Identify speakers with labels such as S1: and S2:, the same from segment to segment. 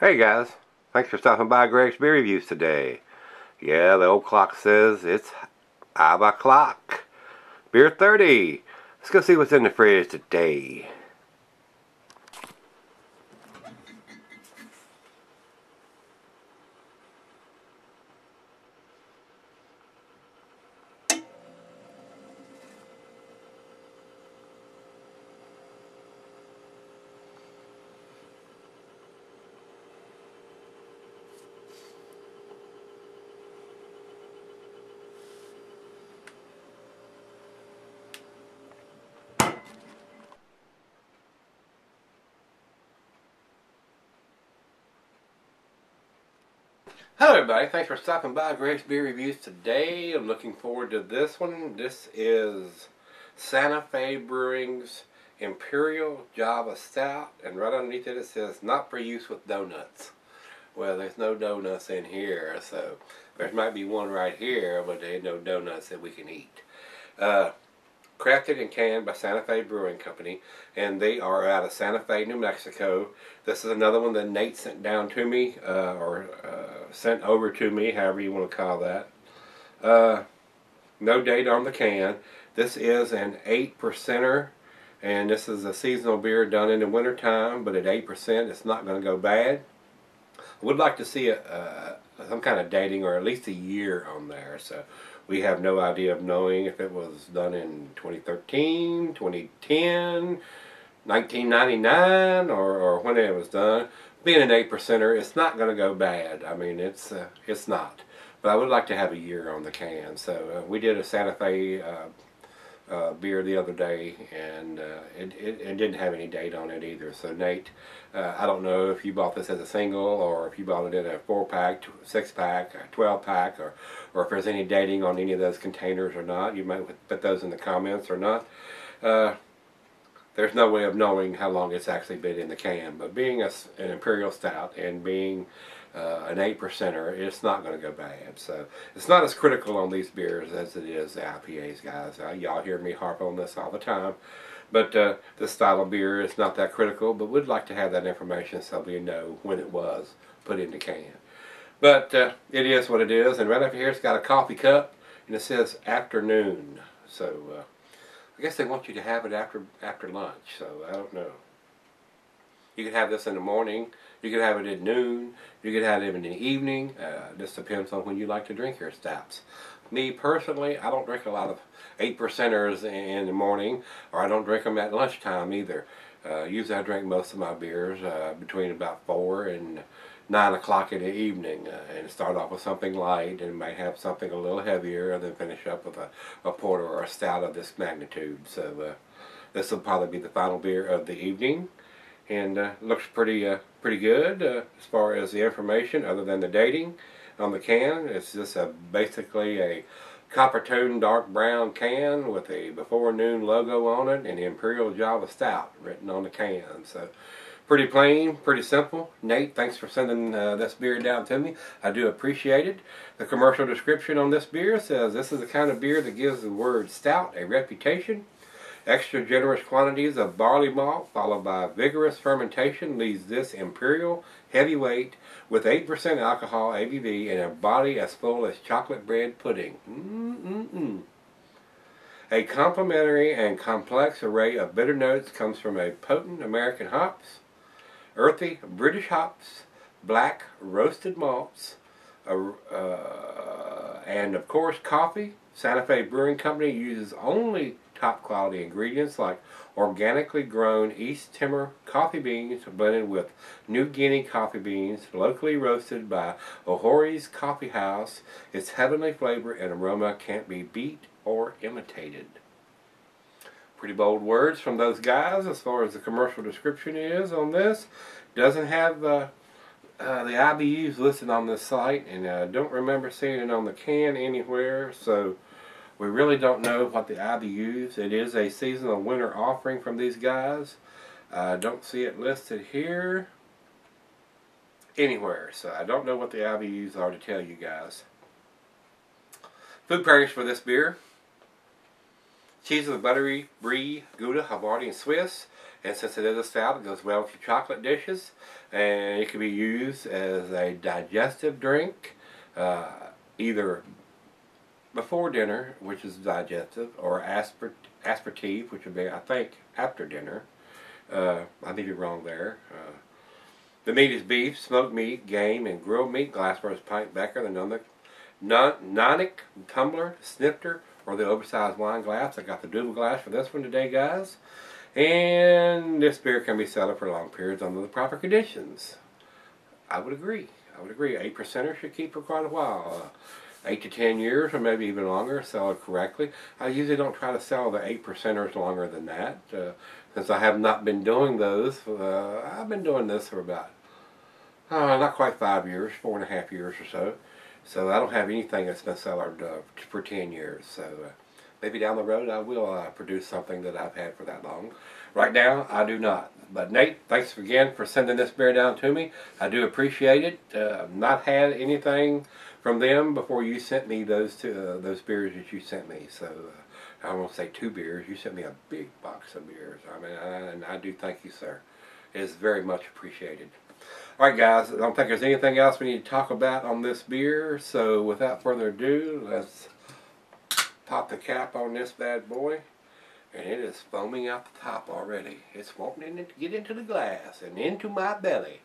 S1: Hey guys, thanks for stopping by Gregsbeerreviews today. Yeah, the old clock says it's 5 o'clock. Beer 30. Let's go see what's in the fridge today. Hello everybody, thanks for stopping by Gregsbeerreviews today. I'm looking forward to this one. This is Santa Fe Brewing's Imperial Java Stout, and right underneath it says not for use with donuts. Well, there's no donuts in here, so there might be one right here, but there ain't no donuts that we can eat. Crafted and canned by Santa Fe Brewing Company, and they are out of Santa Fe, New Mexico. This is another one that Nate sent down to me, or sent over to me, however you want to call that. No date on the can. This is an 8%er, and this is a seasonal beer done in the winter time, but at 8% it's not going to go bad. I would like to see some kind of dating, or at least a year on there. So we have no idea of knowing if it was done in 2013, 2010, 1999, or when it was done. Being an 8%er, it's not going to go bad. I mean, it's not. But I would like to have a year on the can. So we did a Santa Fe beer the other day, and it didn't have any date on it either. So Nate, I don't know if you bought this as a single, or if you bought it in a 4-pack, 6-pack, 12-pack, or if there's any dating on any of those containers or not. You might put those in the comments or not. There's no way of knowing how long it's actually been in the can, but being an Imperial Stout and being an 8%er, it's not going to go bad. So it's not as critical on these beers as it is the IPAs, guys. Y'all hear me harp on this all the time, but this style of beer is not that critical, but we'd like to have that information so we know when it was put in the can. But it is what it is, and right up here it's got a coffee cup, and it says afternoon. So I guess they want you to have it after lunch, so I don't know. You could have this in the morning, you could have it at noon, you could have it in the evening. Just depends on when you like to drink your stouts. Me personally, I don't drink a lot of 8%ers in the morning, or I don't drink them at lunchtime either. Usually I drink most of my beers between about 4 and 9 o'clock in the evening, and start off with something light, and might have something a little heavier, and then finish up with a porter or a stout of this magnitude. So this will probably be the final beer of the evening, and looks pretty good as far as the information, other than the dating on the can. It's just basically a copper tone dark brown can with a before noon logo on it and the Imperial Java Stout written on the can. So pretty plain, pretty simple. Nate, thanks for sending this beer down to me. I do appreciate it. The commercial description on this beer says this is the kind of beer that gives the word stout a reputation. Extra generous quantities of barley malt followed by vigorous fermentation leaves this Imperial heavyweight with 8% alcohol ABV and a body as full as chocolate bread pudding. A complementary and complex array of bitter notes comes from a potent American hops, earthy British hops, black roasted malts, and of course coffee. Santa Fe Brewing Company uses only top quality ingredients like organically grown East Timor coffee beans blended with New Guinea coffee beans, locally roasted by Ohori's Coffee House. Its heavenly flavor and aroma can't be beat or imitated. Pretty bold words from those guys as far as the commercial description is on this. Doesn't have the IBUs listed on this site, and I don't remember seeing it on the can anywhere, so we really don't know what the IBUs. It is a seasonal winter offering from these guys. I don't see it listed here anywhere, so I don't know what the IBUs are to tell you guys. Food pairings for this beer: cheese with buttery Brie, Gouda, Havarti, and Swiss. And since it is a stout, it goes well with your chocolate dishes, and it can be used as a digestive drink, either before dinner, which is digestive, or aperitif, which would be, I think, after dinner. I think you're wrong there. The meat is beef, smoked meat, game, and grilled meat. Glassware is pint becker, the nonic tumbler, snifter, or the oversized wine glass. I got the double glass for this one today, guys. And this beer can be sold for long periods under the proper conditions. I would agree. 8%er should keep for quite a while. 8 to 10 years, or maybe even longer, sell it correctly. I usually don't try to sell the 8%ers longer than that, since I have not been doing those. I've been doing this for about, not quite 5 years, 4.5 years or so. So I don't have anything that's been sold for 10 years. So maybe down the road I will produce something that I've had for that long. Right now, I do not. But Nate, thanks again for sending this beer down to me. I do appreciate it. I've not had anything from them before you sent me those beers that you sent me. So I won't say 2 beers. You sent me a big box of beers. I mean, and I do thank you, sir. It is very much appreciated. Alright guys, I don't think there's anything else we need to talk about on this beer, so without further ado, let's pop the cap on this bad boy. And it is foaming out the top already. It's wanting to get into the glass and into my belly.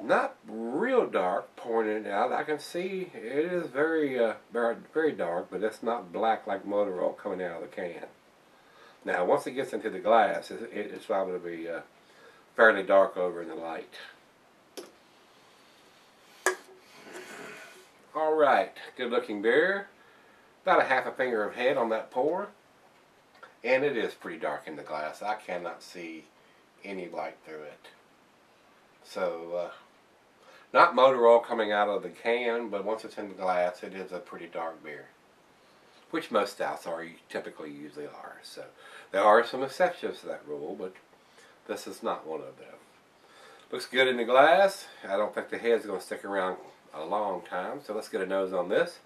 S1: Not real dark pouring it out. I can see it is very dark, but it's not black like motor oil coming out of the can. Now once it gets into the glass, it's probably to be fairly dark over in the light. Alright, good looking beer. About a half a finger of head on that pour. And it is pretty dark in the glass. I cannot see any light through it. So, not motor oil coming out of the can, but once it's in the glass, it is a pretty dark beer. Which most stouts typically usually are. So, there are some exceptions to that rule, but this is not one of them. Looks good in the glass. I don't think the head's going to stick around a long time. So let's get a nose on this.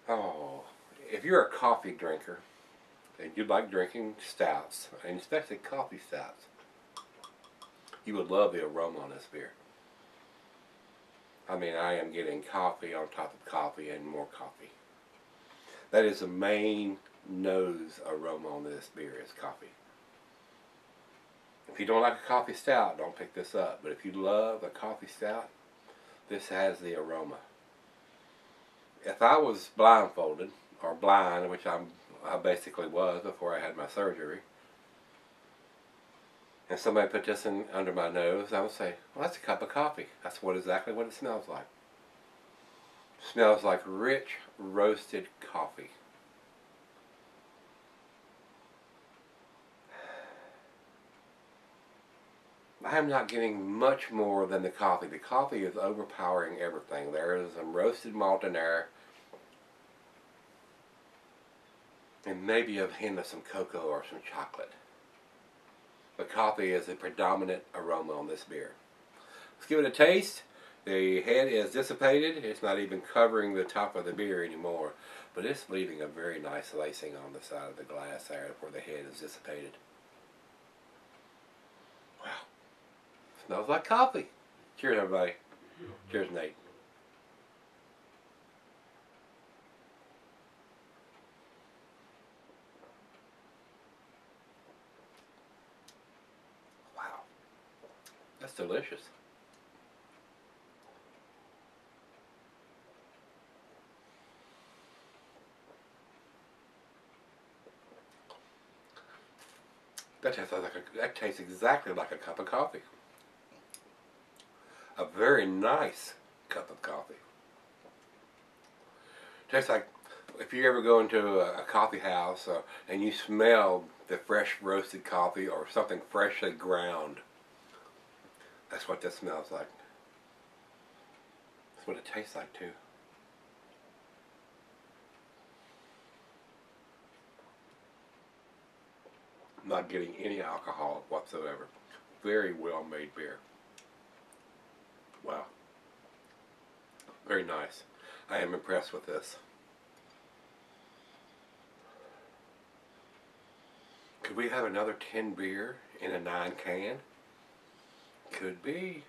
S1: Oh, if you're a coffee drinker and you like drinking stouts, and especially coffee stouts, you would love the aroma on this beer. I mean, I am getting coffee on top of coffee and more coffee. That is the main nose aroma on this beer, is coffee. If you don't like a coffee stout, don't pick this up. But if you love a coffee stout, this has the aroma. If I was blindfolded, or blind, which I basically was before I had my surgery, and somebody put this in under my nose, I would say, well, that's a cup of coffee. That's exactly what it smells like. It smells like rich, roasted coffee. I am not getting much more than the coffee. The coffee is overpowering everything. There is some roasted malt in there, and maybe a hint of some cocoa or some chocolate. But coffee is the predominant aroma on this beer. Let's give it a taste. The head is dissipated. It's not even covering the top of the beer anymore, but it's leaving a very nice lacing on the side of the glass there where the head is dissipated. Wow. Smells like coffee. Cheers, everybody. Cheers, Nate. Wow. That's delicious. That tastes exactly like a cup of coffee. A very nice cup of coffee. Tastes like if you ever go into a coffee house and you smell the fresh roasted coffee or something freshly ground. That's what this smells like. That's what it tastes like too. Not getting any alcohol whatsoever. Very well made beer. Wow. Very nice. I am impressed with this. Could we have another 10 beer in a 9 can? Could be.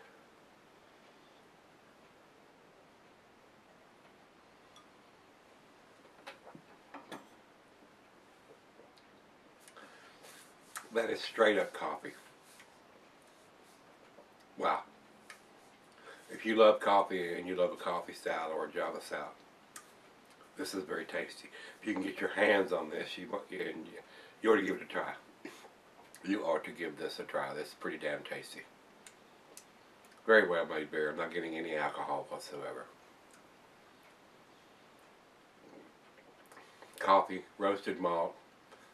S1: That is straight up coffee. Wow. If you love coffee and you love a coffee stout or a Java stout, this is very tasty. If you can get your hands on this, you ought to give it a try. You ought to give this a try. This is pretty damn tasty. Very well made beer. I'm not getting any alcohol whatsoever. Coffee, roasted malt,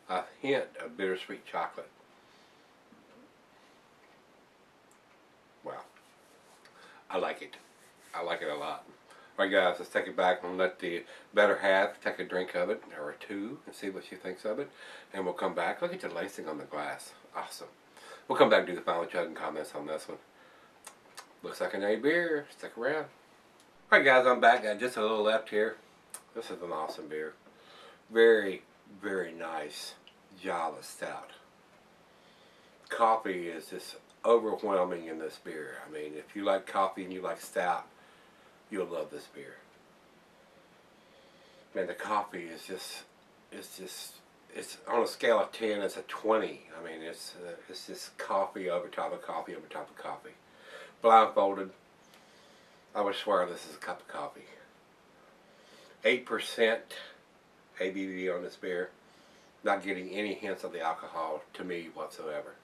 S1: a hint of bittersweet chocolate. Wow. I like it. I like it a lot. Alright guys, let's take it back and let the better half take a drink of it, or two, and see what she thinks of it. And we'll come back. Look at the lacing on the glass. Awesome. We'll come back and do the final chug and comments on this one. Looks like an A beer. Stick around. Alright guys, I'm back. Got just a little left here. This is an awesome beer. Very, very nice Java Stout. Coffee is just overwhelming in this beer. I mean, if you like coffee and you like stout, you'll love this beer. Man, the coffee is it's on a scale of 10, it's a 20. I mean, it's just coffee over top of coffee over top of coffee. Blindfolded, I would swear this is a cup of coffee. 8% ABV on this beer. Not getting any hints of the alcohol to me whatsoever.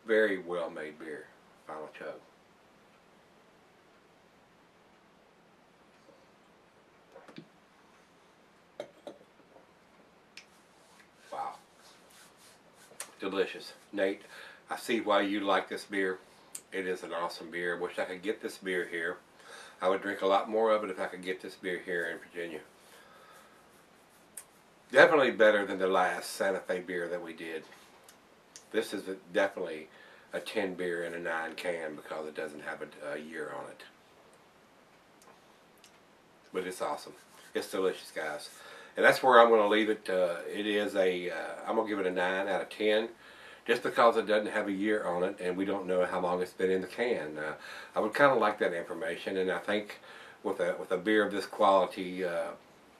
S1: Very well made beer. Final chug. Wow. Delicious. Nate, I see why you like this beer. It is an awesome beer. Wish I could get this beer here. I would drink a lot more of it if I could get this beer here in Virginia. Definitely better than the last Santa Fe beer that we did. This is definitely a 10 beer in a 9 can because it doesn't have a year on it. But it's awesome. It's delicious, guys. And that's where I'm going to leave it. It is I'm going to give it a 9 out of 10. Just because it doesn't have a year on it and we don't know how long it's been in the can. I would kind of like that information, and I think with a beer of this quality,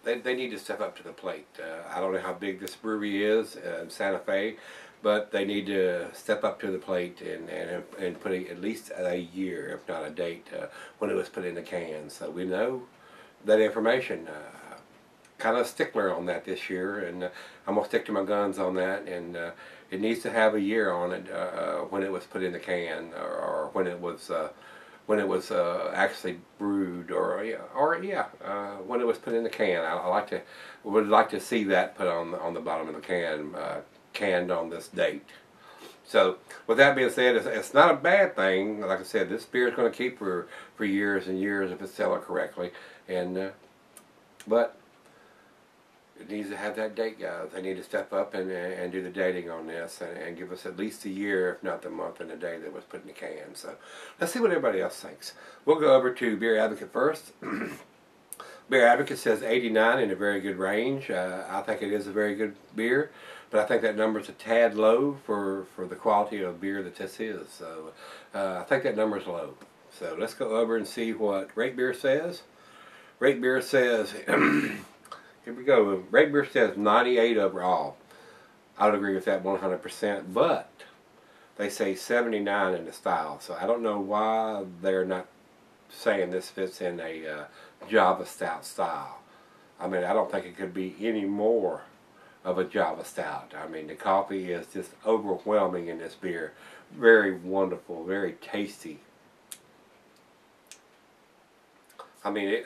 S1: they need to step up to the plate. I don't know how big this brewery is in Santa Fe, but they need to step up to the plate and put at least a year, if not a date, when it was put in the can. So we know that information. Kind of a stickler on that this year, and I'm going to stick to my guns on that, and it needs to have a year on it when it was put in the can, or when it was actually brewed, or when it was put in the can. Would like to see that put on the bottom of the can, canned on this date. So with that being said, it's not a bad thing. Like I said, this beer is going to keep for years and years if it's sold correctly, and but it needs to have that date, guys. They need to step up and do the dating on this and give us at least a year, if not the month and the day that was put in the can. So let's see what everybody else thinks. We'll go over to Beer Advocate first. Beer Advocate says 89 in a very good range. I think it is a very good beer, but I think that number's a tad low for the quality of beer that this is. So I think that number's low. So let's go over and see what Rate Beer says. Rate Beer says... Here we go. Rate Beer says 98 overall. I would agree with that 100%, but they say 79 in the style. So I don't know why they're not saying this fits in a Java Stout style. I mean, I don't think it could be any more of a Java Stout. I mean, the coffee is just overwhelming in this beer. Very wonderful, very tasty. I mean,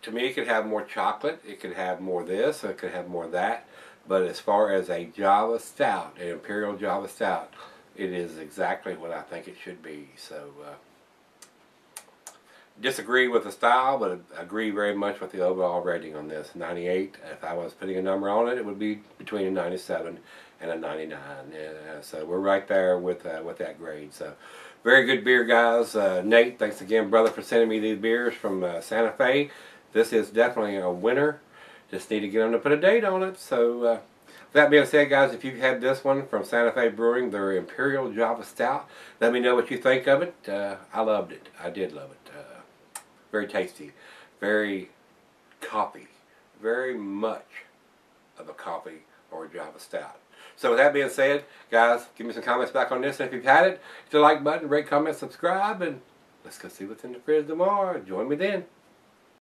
S1: to me, it could have more chocolate, it could have more this, it could have more that. But as far as a Java Stout, an Imperial Java Stout, it is exactly what I think it should be. So, disagree with the style, but agree very much with the overall rating on this. 98, if I was putting a number on it, it would be between a 97 and a 99. So we're right there with that grade. So, very good beer, guys. Nate, thanks again, brother, for sending me these beers from Santa Fe. This is definitely a winner. Just need to get them to put a date on it. So, That being said, guys, if you've had this one from Santa Fe Brewing, their Imperial Java Stout, let me know what you think of it. I loved it. I did love it. Very tasty, very coffee, very much of a coffee or a Java Stout. So with that being said, guys, give me some comments back on this. And if you've had it, hit the like button, rate, comment, subscribe, and let's go see what's in the fridge tomorrow. Join me then.